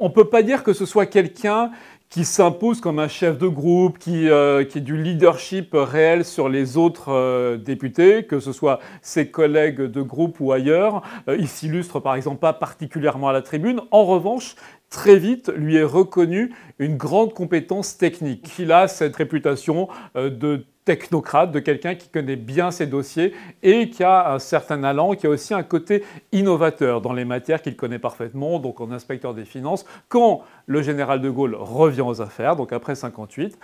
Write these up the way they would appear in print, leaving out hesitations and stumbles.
On ne peut pas dire que ce soit quelqu'un qui s'impose comme un chef de groupe, qui ait du leadership réel sur les autres députés, que ce soit ses collègues de groupe ou ailleurs. Il s'illustre par exemple pas particulièrement à la tribune. En revanche, très vite, lui est reconnue une grande compétence technique. Il a cette réputation de technocrate, de quelqu'un qui connaît bien ses dossiers et qui a un certain allant, qui a aussi un côté innovateur dans les matières qu'il connaît parfaitement, donc en inspecteur des finances. Quand le général de Gaulle revient aux affaires, donc après 58,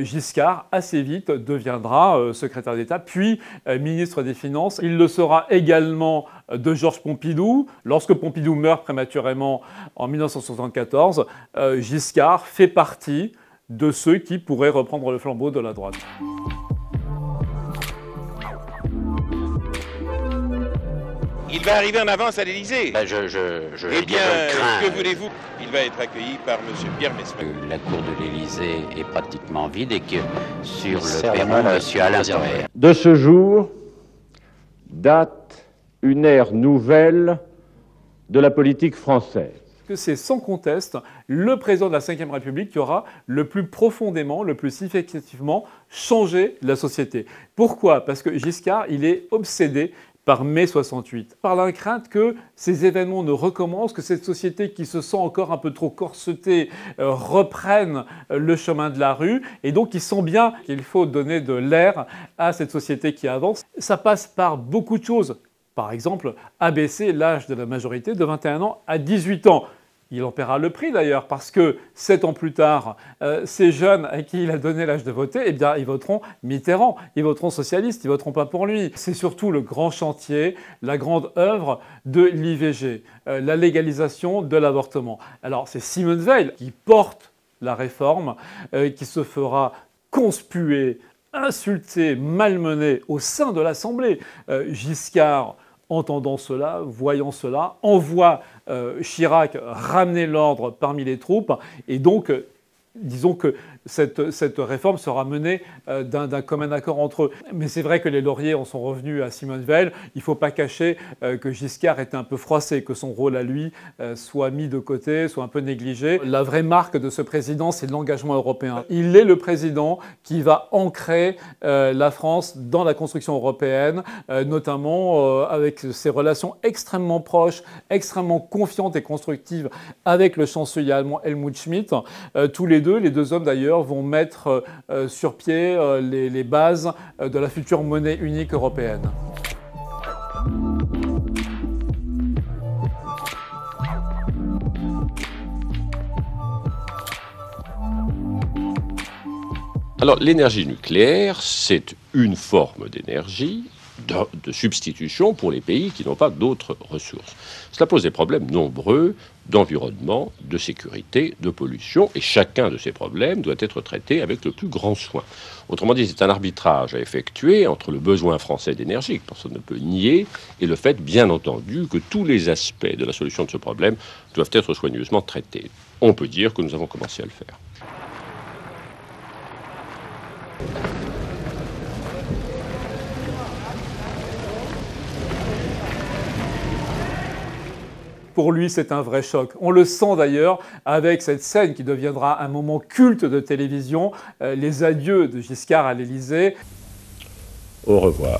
Giscard, assez vite, deviendra secrétaire d'État, puis ministre des Finances. Il le sera également de Georges Pompidou. Lorsque Pompidou meurt prématurément en 1974, Giscard fait partie de ceux qui pourraient reprendre le flambeau de la droite. Il va arriver en avance à l'Élysée. Eh bien, que voulez-vous? Il va être accueilli par M. Pierre Messmer. La cour de l'Élysée est pratiquement vide et que sur le perron, M. Alain Sommer. De ce jour date une ère nouvelle de la politique française. Que c'est sans conteste le président de la Ve République qui aura le plus profondément, le plus significativement changé la société. Pourquoi? Parce que Giscard, il est obsédé par mai 68, par la crainte que ces événements ne recommencent, que cette société qui se sent encore un peu trop corsetée reprenne le chemin de la rue. Et donc il sent bien qu'il faut donner de l'air à cette société qui avance. Ça passe par beaucoup de choses. Par exemple, abaisser l'âge de la majorité de 21 ans à 18 ans. Il en paiera le prix d'ailleurs, parce que 7 ans plus tard, ces jeunes à qui il a donné l'âge de voter, eh bien, ils voteront Mitterrand, ils voteront socialiste, ils voteront pas pour lui. C'est surtout le grand chantier, la grande œuvre de l'IVG, la légalisation de l'avortement. Alors c'est Simone Veil qui porte la réforme, qui se fera conspuer, insulter, malmener au sein de l'Assemblée. Giscard, entendant cela, voyant cela, envoie Chirac ramener l'ordre parmi les troupes. Et donc, disons que cette réforme sera menée d'un commun accord entre eux. Mais c'est vrai que les lauriers en sont revenus à Simone Veil. Il ne faut pas cacher que Giscard était un peu froissé, que son rôle à lui soit mis de côté, soit un peu négligé. La vraie marque de ce président, c'est l'engagement européen. Il est le président qui va ancrer la France dans la construction européenne, notamment avec ses relations extrêmement proches, extrêmement confiantes et constructives avec le chancelier allemand Helmut Schmidt. Tous les deux hommes d'ailleurs, vont mettre sur pied les bases de la future monnaie unique européenne. Alors l'énergie nucléaire, c'est une forme d'énergie de substitution pour les pays qui n'ont pas d'autres ressources. Cela pose des problèmes nombreux d'environnement, de sécurité, de pollution, et chacun de ces problèmes doit être traité avec le plus grand soin. Autrement dit, c'est un arbitrage à effectuer entre le besoin français d'énergie, que personne ne peut nier, et le fait, bien entendu, que tous les aspects de la solution de ce problème doivent être soigneusement traités. On peut dire que nous avons commencé à le faire. Pour lui, c'est un vrai choc. On le sent d'ailleurs avec cette scène qui deviendra un moment culte de télévision, les adieux de Giscard à l'Élysée. Au revoir.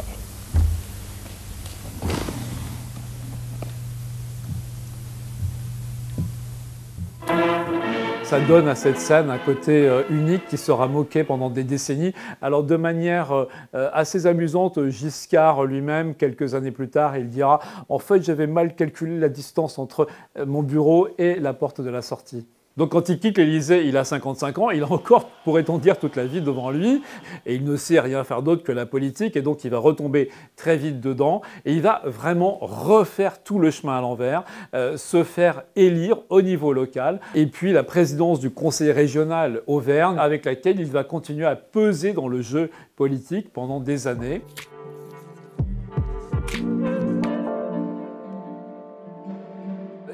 Ça donne à cette scène un côté unique qui sera moqué pendant des décennies. Alors de manière assez amusante, Giscard lui-même, quelques années plus tard, il dira « En fait, j'avais mal calculé la distance entre mon bureau et la porte de la sortie ». Donc quand il quitte l'Élysée, il a 55 ans, il a encore, pourrait-on dire, toute la vie devant lui, et il ne sait rien faire d'autre que la politique, et donc il va retomber très vite dedans, et il va vraiment refaire tout le chemin à l'envers, se faire élire au niveau local, et puis la présidence du conseil régional Auvergne, avec laquelle il va continuer à peser dans le jeu politique pendant des années.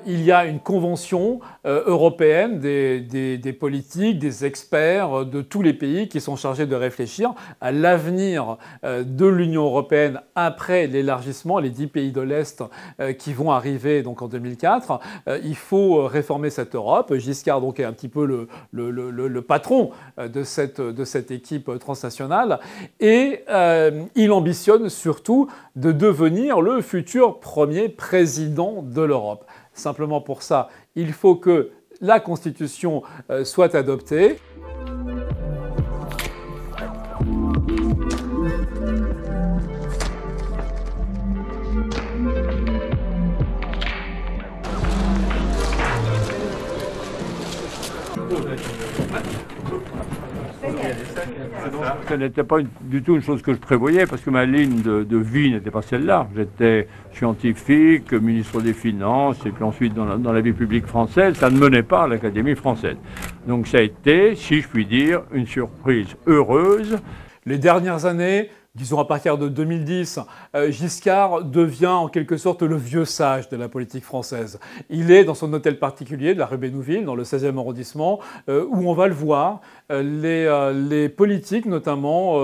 il y a une convention européenne des politiques, des experts de tous les pays qui sont chargés de réfléchir à l'avenir de l'Union européenne après l'élargissement, les 10 pays de l'Est qui vont arriver donc en 2004. Il faut réformer cette Europe. Giscard donc est un petit peu le patron de cette équipe transnationale et il ambitionne surtout de devenir le futur premier président de l'Europe. Simplement pour ça, il faut que la Constitution soit adoptée. Ce n'était pas du tout une chose que je prévoyais parce que ma ligne de vie n'était pas celle-là. J'étais scientifique, ministre des Finances et puis ensuite dans la vie publique française. Ça ne menait pas à l'Académie française. Donc ça a été, si je puis dire, une surprise heureuse. Les dernières années, disons à partir de 2010, Giscard devient en quelque sorte le vieux sage de la politique française. Il est dans son hôtel particulier de la rue Bénouville, dans le 16e arrondissement, où on va le voir. Les politiques, notamment,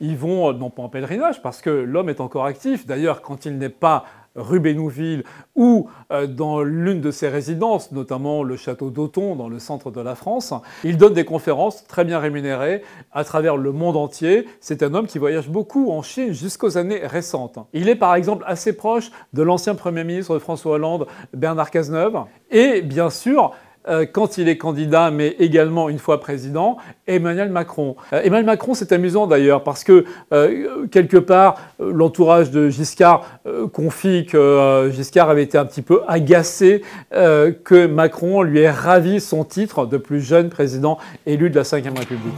ils vont, non pas en pèlerinage, parce que l'homme est encore actif. D'ailleurs, quand il n'est pas rue Bénouville ou dans l'une de ses résidences, notamment le château d'Auton dans le centre de la France. Il donne des conférences très bien rémunérées à travers le monde entier. C'est un homme qui voyage beaucoup en Chine jusqu'aux années récentes. Il est par exemple assez proche de l'ancien Premier ministre de François Hollande, Bernard Cazeneuve. Et bien sûr, quand il est candidat, mais également une fois président, Emmanuel Macron. Emmanuel Macron, c'est amusant d'ailleurs, parce que quelque part, l'entourage de Giscard confie que Giscard avait été un petit peu agacé que Macron lui ait ravi son titre de plus jeune président élu de la Ve République.